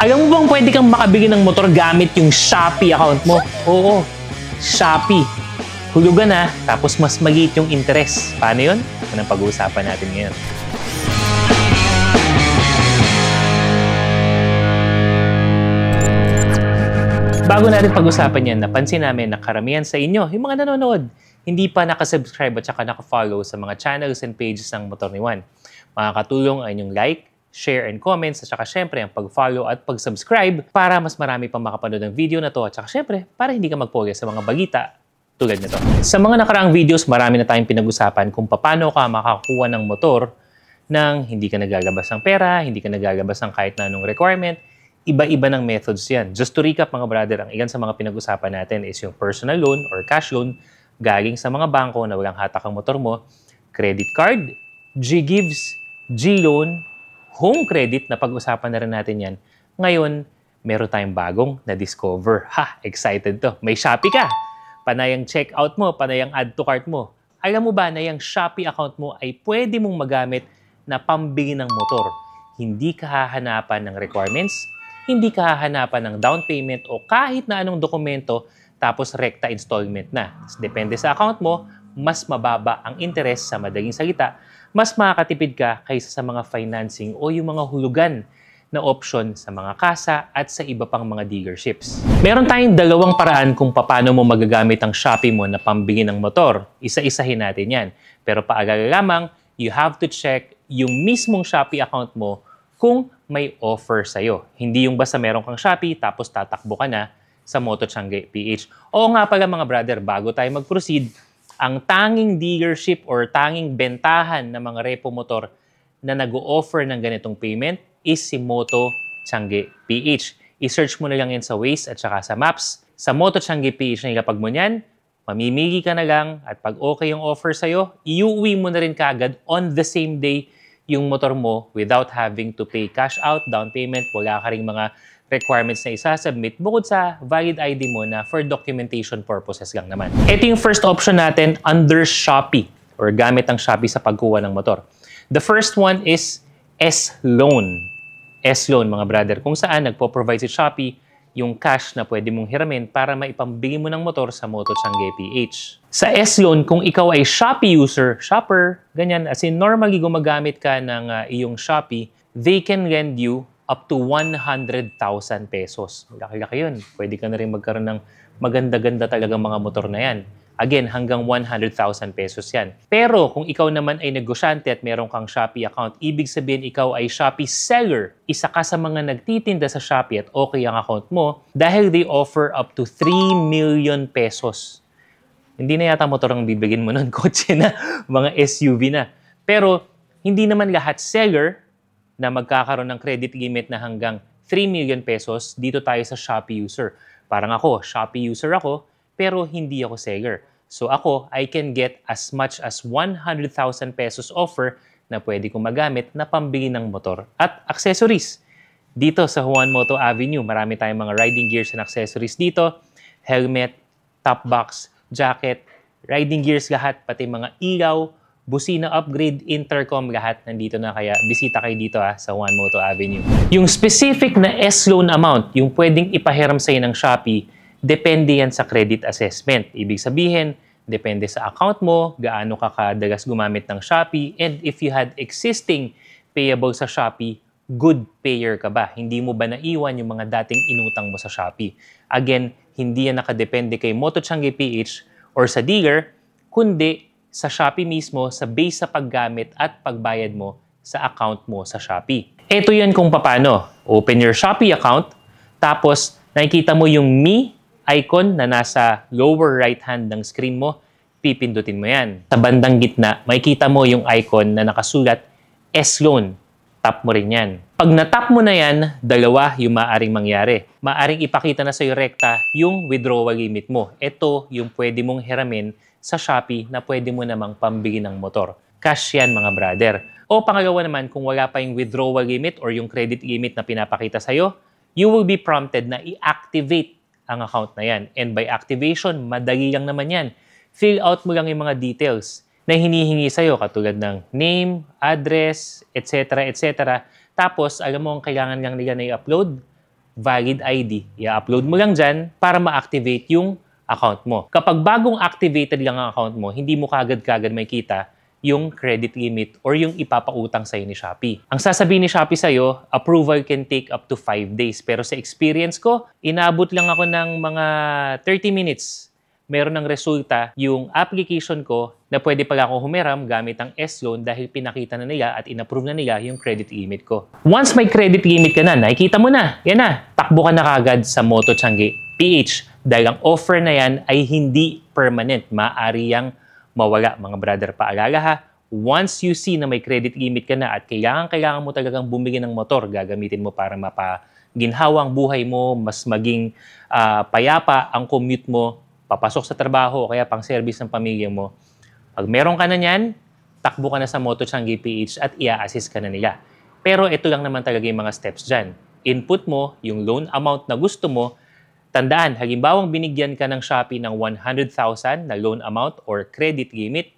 Alam mo bang pwede kang makabili ng motor gamit yung Shopee account mo? Oo, Shopee. Hulugan na, tapos mas maliit yung interest. Paano yun? Ito ang pag-uusapan natin ngayon. Bago natin pag-usapan yan, napansin namin na karamihan sa inyo, yung mga nanonood, hindi pa nakasubscribe at saka nakafollow sa mga channels and pages ng Motor ni Juan. Makakatulong ay yung like, share, and comments at saka syempre ang pag-follow at pag-subscribe para mas marami pang makapanood ng video na to at saka syempre para hindi ka magpogya sa mga balita tulad nito. Sa mga nakaraang videos, marami na tayong pinag-usapan kung paano ka makakuha ng motor nang hindi ka nagagabas ng pera, hindi ka nagagabas ng kahit na anong requirement. Iba-iba ng methods yan. Just to recap mga brother, ang ilan sa mga pinag-usapan natin is yung personal loan or cash loan galing sa mga bangko na walang hatak ang motor mo, credit card, G-Gives, G-Loan, home credit na pag-usapan na rin natin yan. Ngayon, meron tayong bagong na-discover. Ha! Excited to. May Shopee ka! Panay ang checkout mo, panay ang add to cart mo. Alam mo ba na yung Shopee account mo ay pwede mong magamit na pambili ng motor? Hindi ka hahanapan ng requirements, hindi ka hahanapan ng down payment o kahit na anong dokumento tapos rekta installment na. Depende sa account mo, mas mababa ang interest sa madaling salita, mas makakatipid ka kaysa sa mga financing o yung mga hulugan na option sa mga kasa at sa iba pang mga dealerships. Meron tayong dalawang paraan kung paano mo magagamit ang Shopee mo na pambili ng motor. Isa-isahin natin yan. Pero paalala lamang, you have to check yung mismong Shopee account mo kung may offer sa'yo. Hindi yung basta meron kang Shopee tapos tatakbo ka na sa Moto Tiangge PH. Oo nga pala mga brother, bago tayo mag-proceed, ang tanging dealership or tanging bentahan ng mga repo motor na nag-o-offer ng ganitong payment is si Moto Tiangge PH. I-search mo na lang yan sa Waze at saka sa Maps. Sa Moto Tiangge PH na ilapag mo niyan, mamimili ka na lang at pag okay yung offer sa'yo, iuwi mo na rin kaagad on the same day yung motor mo without having to pay cash out, down payment, wala ka ring mga requirements na isa-submit bukod sa valid ID mo na for documentation purposes lang naman. Ito yung first option natin under Shopee or gamit ang Shopee sa pagkuha ng motor. The first one is S-Loan. S-Loan mga brother, kung saan nagpo-provide si Shopee yung cash na pwede mong hiramin para maipambili mo ng motor sa Moto Tiangge PH. Sa S-Loan, kung ikaw ay Shopee user, shopper, ganyan, as in normally gumagamit ka ng iyong Shopee, they can lend you up to 100,000 pesos. Laki-laki yun. Pwede ka na rin magkaroon ng maganda-ganda talagang mga motor na yan. Again, hanggang 100,000 pesos yan. Pero kung ikaw naman ay negosyante at meron kang Shopee account, ibig sabihin ikaw ay Shopee seller. Isa ka sa mga nagtitinda sa Shopee at okay ang account mo dahil they offer up to 3 million pesos. Hindi na yata motor ang bibigyan mo nun, kotse na, mga SUV na. Pero hindi naman lahat seller na magkakaroon ng credit limit na hanggang 3 million pesos dito tayo sa Shopee user. Parang ako, Shopee user ako, pero hindi ako seller. So ako, I can get as much as 100,000 pesos offer na pwede kong magamit na pambili ng motor at accessories. Dito sa Juan Moto Avenue, marami tayong mga riding gears and accessories dito. Helmet, top box, jacket, riding gears lahat, pati mga ilaw, busina upgrade, intercom, lahat nandito na. Kaya bisita kayo dito sa Juan Moto Avenue. Yung specific na S-Loan amount, yung pwedeng ipahiram sa'yo ng Shopee, depende yan sa credit assessment. Ibig sabihin, depende sa account mo, gaano ka kadalas gumamit ng Shopee, and if you had existing payable sa Shopee, good payer ka ba? Hindi mo ba naiwan yung mga dating inutang mo sa Shopee? Again, hindi yan nakadepende kay Moto Tiangge PH or sa dealer, kundi sa Shopee mismo, sa base sa paggamit at pagbayad mo sa account mo sa Shopee. Ito yan kung paano. Open your Shopee account, tapos nakikita mo yung Me icon na nasa lower right hand ng screen mo, pipindutin mo yan. Sa bandang gitna, makikita mo yung icon na nakasulat S-Loan. Tap mo rin yan. Pag natap mo na yan, dalawa yung maaaring mangyari. Maaaring ipakita na sa'yo rekta yung withdrawal limit mo. Ito yung pwede mong hiramin sa Shopee na pwede mo namang pambili ng motor. Cash yan mga brother. O pangalawa naman, kung wala pa yung withdrawal limit or yung credit limit na pinapakita sa'yo, you will be prompted na i-activate ang account na yan. And by activation, madali lang naman yan. Fill out mo lang yung mga details na hinihingi sa'yo katulad ng name, address, etc. etc. Tapos, alam mo ang kailangan lang nila na i-upload? valid ID. I-upload mo lang dyan para ma-activate yung account mo. Kapag bagong activated lang ang account mo, hindi mo kagad-kagad makita yung credit limit or yung ipapautang sa'yo ni Shopee. Ang sasabihin ni Shopee sa'yo, approval can take up to 5 days. Pero sa experience ko, inabot lang ako ng mga 30 minutes. Meron ng resulta yung application ko na pwede pala akong humiram gamit ang S-Loan dahil pinakita na nila at inapprove na nila yung credit limit ko. Once may credit limit ka na, nakikita mo na, yan na, takbo ka na kagad sa Moto Changi PH dahil ang offer na yan ay hindi permanent. Maaari yang mawala, mga brother. Paalala ha, once you see na may credit limit ka na at kailangan mo talagang bumili ng motor, gagamitin mo para mapaginhawa ang buhay mo, mas maging payapa ang commute mo, papasok sa trabaho o kaya pang service ng pamilya mo. Pag meron ka na yan, takbo ka na sa Moto Changi PH at i-assist ka na nila. Pero ito lang naman talaga yung mga steps dyan. Input mo yung loan amount na gusto mo. Tandaan, halimbawang binigyan ka ng Shopee ng 100,000 na loan amount or credit limit,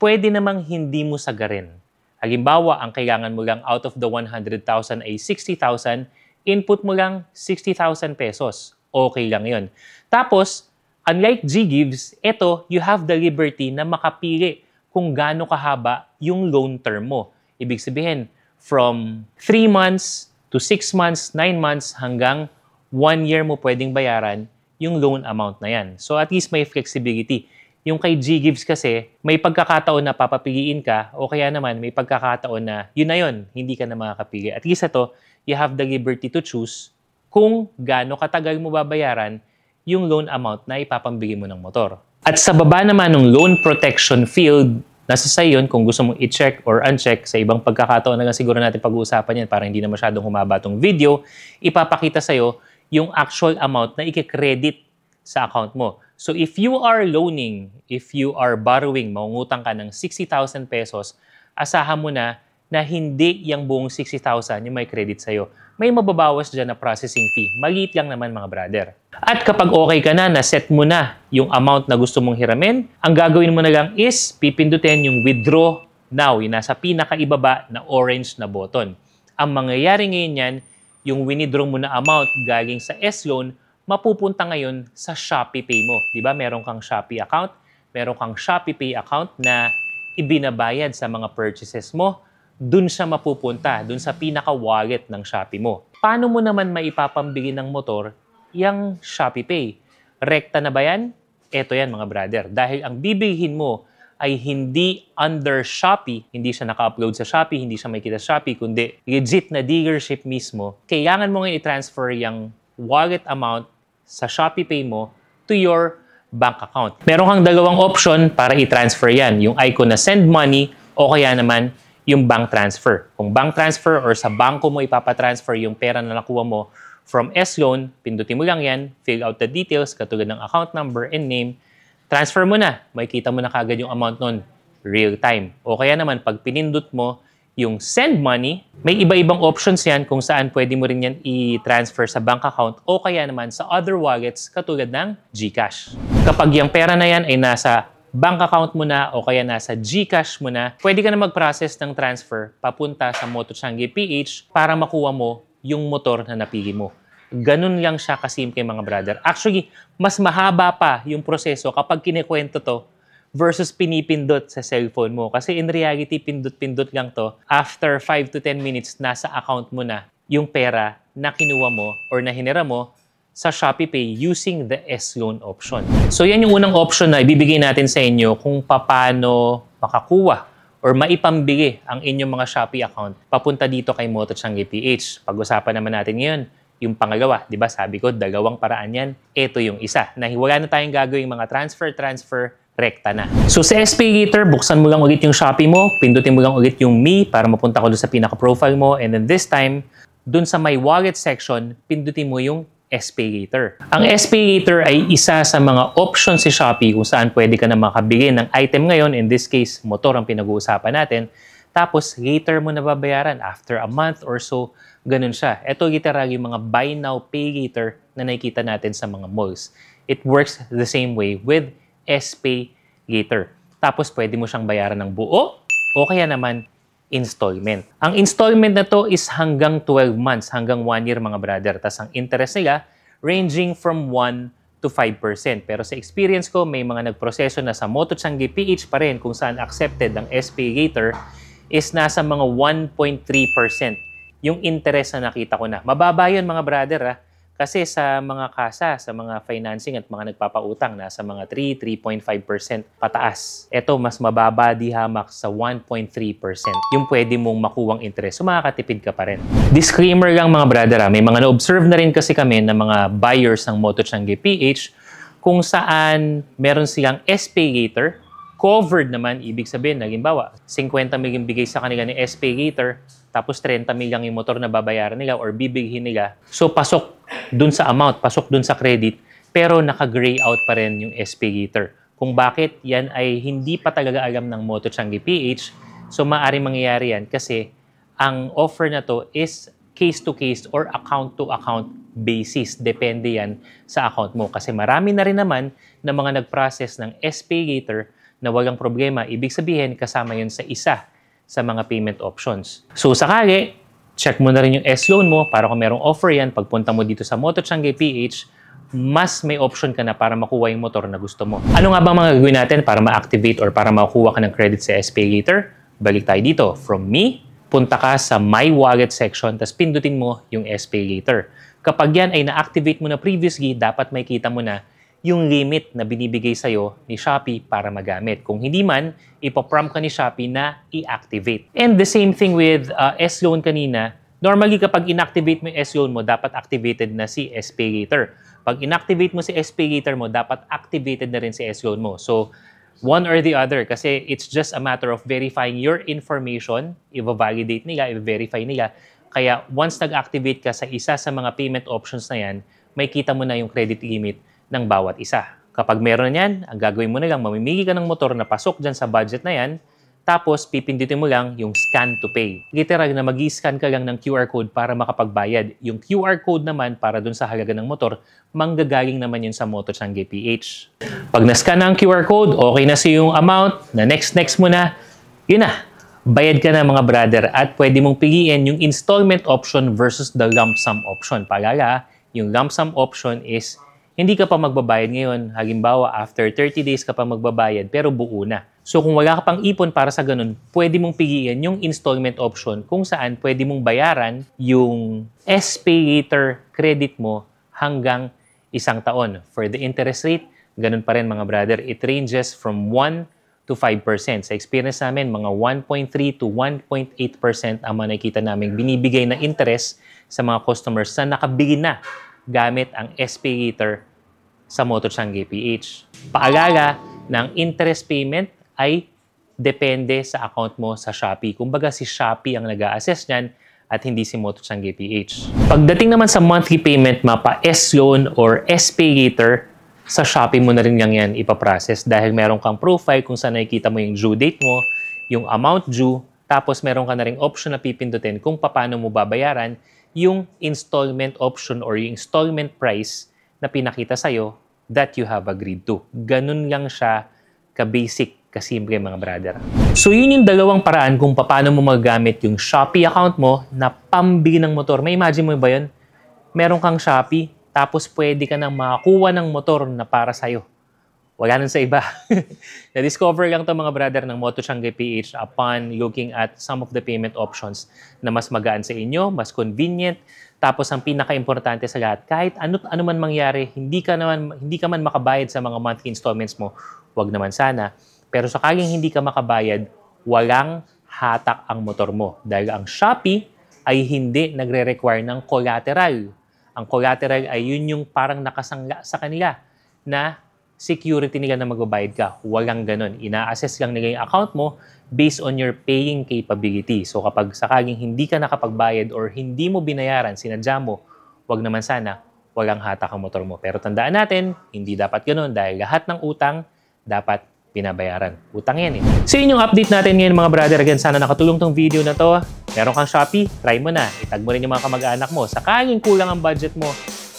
pwede namang hindi mo sagarin. Halimbawa, ang kailangan mo lang out of the 100,000 ay 60,000, input mo lang 60,000 pesos. Okay lang yun. Tapos, unlike GGives, ito, you have the liberty na makapili kung gaano kahaba yung loan term mo. Ibig sabihin, from 3 months to 6 months, 9 months, hanggang 1 year mo pwedeng bayaran yung loan amount na yan. So at least may flexibility. Yung kay GGives kasi, may pagkakataon na papapiliin ka o kaya naman may pagkakataon na yun na yun, hindi ka na makakapili. At least ito, you have the liberty to choose kung gaano katagal mo babayaran yung loan amount na ipapambili mo ng motor. At sa baba naman ng loan protection field, nasa sa'yo yun kung gusto mong i-check or uncheck. Sa ibang pagkakataon na lang siguro natin pag-uusapan yan para hindi na masyadong humaba tong video, ipapakita sa'yo yung actual amount na i-credit sa account mo. So if you are loaning, if you are borrowing, mangungutang ka ng 60,000 pesos, asahan mo na hindi yung buong 60,000 yung may credit sa'yo. May mababawas dyan na processing fee. Maliit lang naman, mga brother. At kapag okay ka na, set mo na yung amount na gusto mong hiramin, ang gagawin mo na lang is pipindutin yung withdraw now, yung nasa pinakaibaba na orange na button. Ang mangyayari ngayon yan, yung winidraw mo na amount galing sa S-Loan, mapupunta ngayon sa Shopee Pay mo. Diba? Meron kang Shopee account, meron kang Shopee Pay account na ibinabayad sa mga purchases mo. Dun siya mapupunta, dun sa pinaka-wallet ng Shopee mo. Paano mo naman maipapambili ng motor yung Shopee Pay? Rekta na ba yan? Eto yan, mga brother. Dahil ang bibilhin mo ay hindi under Shopee, hindi siya naka-upload sa Shopee, hindi siya makikita sa Shopee, kundi legit na dealership mismo, kailangan mo ngayon i-transfer yung wallet amount sa Shopee Pay mo to your bank account. Meron kang dalawang option para i-transfer yan. Yung icon na send money o kaya naman yung bank transfer. Kung bank transfer or sa banko mo ipapatransfer yung pera na nakuha mo from S-Loan, pindutin mo lang yan, fill out the details katulad ng account number and name, transfer mo na, makikita mo na kagad yung amount nun, real time. O kaya naman, pag pinindot mo yung send money, may iba-ibang options yan kung saan pwede mo rin yan i-transfer sa bank account o kaya naman sa other wallets katulad ng GCash. Kapag yung pera na yan ay nasa bank account mo na o kaya nasa GCash mo na, pwede ka na mag-process ng transfer papunta sa Moto Changi PH para makuha mo yung motor na napili mo. Ganun lang siya kasimple, mga brother. Actually, mas mahaba pa yung proseso kapag kinikwento to versus pinipindot sa cellphone mo. Kasi in reality, pindot-pindot lang to. After 5 to 10 minutes, nasa account mo na yung pera na kinuha mo or na hinira mo sa Shopee Pay using the S-Loan option. So yan yung unang option na ibibigay natin sa inyo kung paano makakuha or maipambili ang inyong mga Shopee account papunta dito kay Moto Changi PH. Pag-usapan naman natin ngayon yung pangalawa. Diba sabi ko, dalawang paraan yan. Ito yung isa. Na wala na tayong gagawing mga transfer, rekta na. So sa SPayLater, buksan mo lang ulit yung Shopee mo, pindutin mo lang ulit yung Me para mapunta ko doon sa pinaka-profile mo, and then this time, doon sa My Wallet section, pindutin mo yung SPayLater. Ang SPayLater ay isa sa mga options si Shopee kung saan pwede ka na makabili ng item ngayon, in this case, motor ang pinag-uusapan natin, tapos later mo na babayaran after a month or so, ganun siya. Ito literal yung mga buy now, pay later na nakikita natin sa mga malls. It works the same way with SPayLater. Tapos pwede mo siyang bayaran ng buo o kaya naman installment. Ang installment na to is hanggang 12 months, hanggang 1 year mga brother. Tapos ang interest nila ranging from 1 to 5%. Pero sa experience ko, may mga nagproseso na sa Moto Changi PH pa rin kung saan accepted ang SPayLater is nasa mga 1.3% yung interest na nakita ko na. Mababa yun mga brother kasi sa mga kasa, sa mga financing at mga nagpapautang, nasa mga 3.5% pataas. Ito, mas mababa di hamak sa 1.3% yung pwede mong makuwang interest. So makakatipid ka pa rin. Disclaimer lang mga brother, may mga na-observe na rin kasi kami ng mga buyers ng Moto Changi PH kung saan meron silang SPayLater, covered naman, ibig sabihin, halimbawa, 50 mil yung bigay sa kanila ni SPayLater, tapos 30 mil lang yung motor na babayaran nila or bibighin nila. So, pasok dun sa amount, pasok dun sa credit, pero naka-gray out pa rin yung SPayLater. Kung bakit, yan ay hindi pa talaga alam ng Moto Changi PH. So, maaaring mangyayari yan kasi ang offer na to is case-to-case or account-to-account basis. Depende yan sa account mo. Kasi marami na rin naman na mga nag-process ng SPayLater na walang problema. Ibig sabihin, kasama yun sa isa sa mga payment options. So, sakali, check mo na rin yung S-Loan mo para kung merong offer yan, pagpunta mo dito sa Moto Changi PH, mas may option ka na para makuha yung motor na gusto mo. Ano nga bang mga gagawin natin para ma-activate or para makuha ka ng credit sa SPayLater? Balik tayo dito. From me, punta ka sa My Wallet section, tapos pindutin mo yung SPayLater. Kapag yan ay na-activate mo na previously, dapat may kita mo na yung limit na binibigay sa'yo ni Shopee para magamit. Kung hindi man, ipaprompt ka ni Shopee na i-activate. And the same thing with S-Loan kanina. Normally, kapag inactivate mo yung S-Loan mo, dapat activated na si SPayLater. Pag inactivate mo si SPayLater mo, dapat activated na rin si S-Loan mo. So, one or the other kasi it's just a matter of verifying your information, i-validate nila, i-verify nila. Kaya once nag-activate ka sa isa sa mga payment options na yan, may kita mo na yung credit limit ng bawat isa. Kapag meron na yan, ang gagawin mo na lang, mamimili ka ng motor na pasok dyan sa budget na yan, tapos pipindutin mo lang yung scan to pay. Literal na mag-i-scan ka lang ng QR code para makapagbayad. Yung QR code naman para dun sa halaga ng motor, manggagaling naman yun sa Moto Changi PH. Pag na-scan na ang QR code, okay na sa yung amount, na next mo na, yun na. Bayad ka na mga brother at pwede mong piliin yung installment option versus the lump sum option. Paalala, yung lump sum option is hindi ka pa magbabayad ngayon. Halimbawa, after 30 days ka pa magbabayad pero buo na. So kung wala ka pang ipon para sa ganun, pwede mong piliin yung installment option kung saan pwede mong bayaran yung SPayLater credit mo hanggang 1 taon. For the interest rate, ganun pa rin mga brother. It ranges from 1 to 5%. Sa experience namin, mga 1.3 to 1.8% ang mga nakikita namin binibigay na interest sa mga customers na nakabili na gamit ang SPayLater sa Moto Changi PH. Paalala na ang interest payment ay depende sa account mo sa Shopee. Kumbaga si Shopee ang nag-a-assess niyan at hindi si Moto Changi PH. Pagdating naman sa monthly payment, mapa S-Loan or SPayLater, sa Shopee mo na rin yan ipaprocess dahil meron kang profile kung saan nakikita mo yung due date mo, yung amount due, tapos meron ka na rin option na pipindutin kung paano mo babayaran yung installment option or yung installment price na pinakita sa'yo that you have agreed to. Ganun lang siya ka-basic, kasimple mga brother. So yun yung dalawang paraan kung paano mo magagamit yung Shopee account mo na pambili ng motor. May imagine mo ba yun? Meron kang Shopee, tapos pwede ka nang makakuha ng motor na para sa'yo. Wala nang sa iba. Na-discover lang to mga brother ng Moto Changi PH upon looking at some of the payment options na mas magaan sa inyo, mas convenient. Tapos ang pinaka-importante sa lahat, kahit ano man mangyari, hindi ka man makabayad sa mga monthly installments mo, wag naman sana. Pero sakaling hindi ka makabayad, walang hatak ang motor mo. Dahil ang Shopee ay hindi nagre-require ng collateral. Ang collateral ay yun yung parang nakasangla sa kanila na security nila na magbabayad ka. Walang ganun. Ina-assess lang nila yung account mo based on your paying capability. So kapag sakaling hindi ka nakapagbayad or hindi mo binayaran, sinadya mo, wag naman sana, walang hatak ang motor mo. Pero tandaan natin, hindi dapat ganun dahil lahat ng utang dapat binabayaran. Utang yan eh. So yun yung update natin ngayon mga brother. Again, sana nakatulong tong video na to. Meron kang Shopee, try mo na. Itag mo rin yung mga kamag-anak mo. Sakaling kulang ang budget mo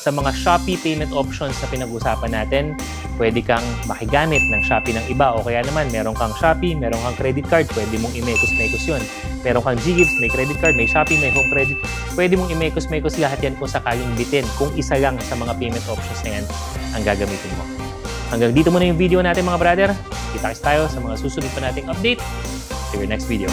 sa mga Shopee payment options na pinag-usapan natin, pwede kang makigamit ng Shopee ng iba o kaya naman meron kang Shopee, meron kang credit card, pwede mong imekos-mekos yun. Meron kang Ggives, may credit card, may Shopee, may home credit, pwede mong imekos-mekos lahat yan kung sakaling bitin. Kung isa lang sa mga payment options na yan ang gagamitin mo. Hanggang dito muna yung video natin mga brother. Kita-kits tayo sa mga susunod pa nating update. See you next video.